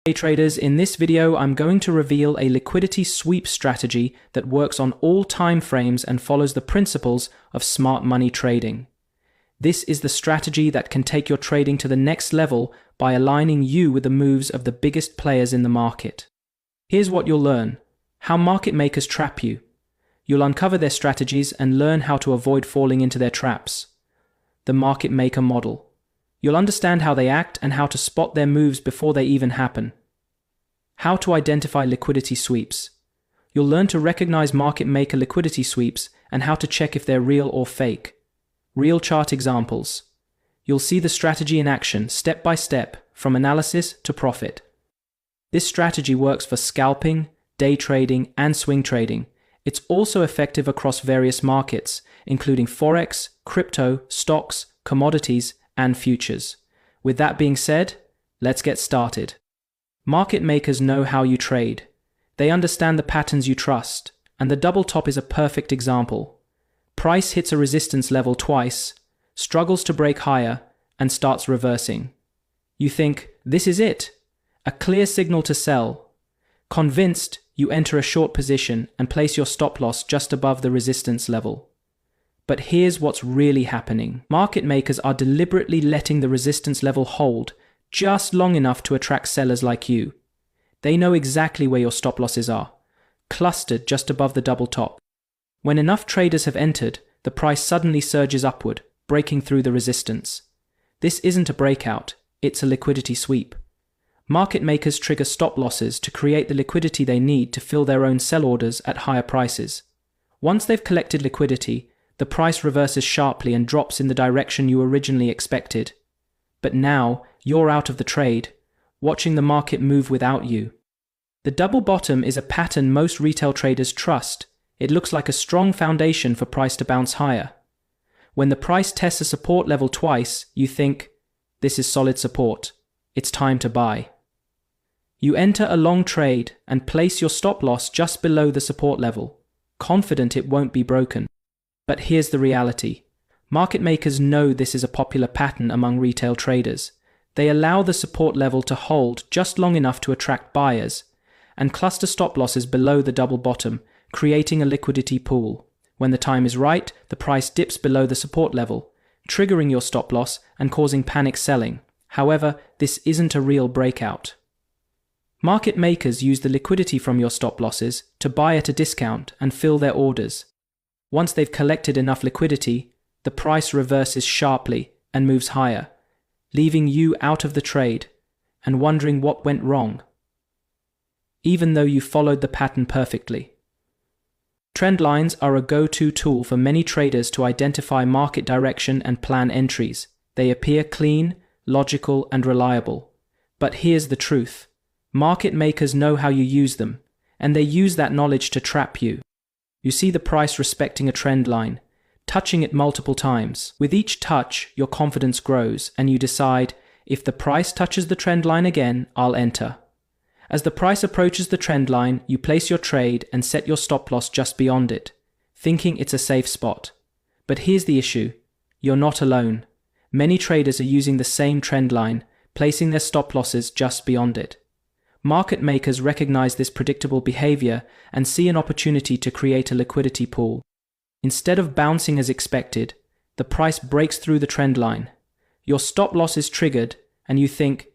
Hey traders, in this video I'm going to reveal a liquidity sweep strategy that works on all time frames and follows the principles of smart money trading. This is the strategy that can take your trading to the next level by aligning you with the moves of the biggest players in the market. Here's what you'll learn: how market makers trap you. You'll uncover their strategies and learn how to avoid falling into their traps. The market maker model. You'll understand how they act and how to spot their moves before they even happen. How to identify liquidity sweeps. You'll learn to recognize market maker liquidity sweeps and how to check if they're real or fake. Real chart examples. You'll see the strategy in action, step by step, from analysis to profit. This strategy works for scalping, day trading, and swing trading. It's also effective across various markets, including Forex, crypto, stocks, commodities, and futures. With that being said, let's get started. Market makers know how you trade. They understand the patterns you trust, and the double top is a perfect example. Price hits a resistance level twice, struggles to break higher, and starts reversing. You think, this is it, a clear signal to sell. Convinced, you enter a short position and place your stop loss just above the resistance level. But here's what's really happening. Market makers are deliberately letting the resistance level hold just long enough to attract sellers like you. They know exactly where your stop losses are, clustered just above the double top. When enough traders have entered, the price suddenly surges upward, breaking through the resistance. This isn't a breakout, it's a liquidity sweep. Market makers trigger stop losses to create the liquidity they need to fill their own sell orders at higher prices. Once they've collected liquidity, the price reverses sharply and drops in the direction you originally expected. But now, you're out of the trade, watching the market move without you. The double bottom is a pattern most retail traders trust. It looks like a strong foundation for price to bounce higher. When the price tests a support level twice, you think, this is solid support. It's time to buy. You enter a long trade and place your stop loss just below the support level, confident it won't be broken. But here's the reality. Market makers know this is a popular pattern among retail traders. They allow the support level to hold just long enough to attract buyers and cluster stop losses below the double bottom, creating a liquidity pool. When the time is right, the price dips below the support level, triggering your stop loss and causing panic selling. However, this isn't a real breakout. Market makers use the liquidity from your stop losses to buy at a discount and fill their orders. Once they've collected enough liquidity, the price reverses sharply and moves higher, leaving you out of the trade and wondering what went wrong, even though you followed the pattern perfectly. Trend lines are a go-to tool for many traders to identify market direction and plan entries. They appear clean, logical, and reliable. But here's the truth. Market makers know how you use them, and they use that knowledge to trap you. You see the price respecting a trend line, touching it multiple times. With each touch, your confidence grows, and you decide, if the price touches the trend line again, I'll enter. As the price approaches the trend line, you place your trade and set your stop loss just beyond it, thinking it's a safe spot. But here's the issue. You're not alone. Many traders are using the same trend line, placing their stop losses just beyond it. Market makers recognize this predictable behavior and see an opportunity to create a liquidity pool. Instead of bouncing as expected, the price breaks through the trend line. Your stop loss is triggered, and you think,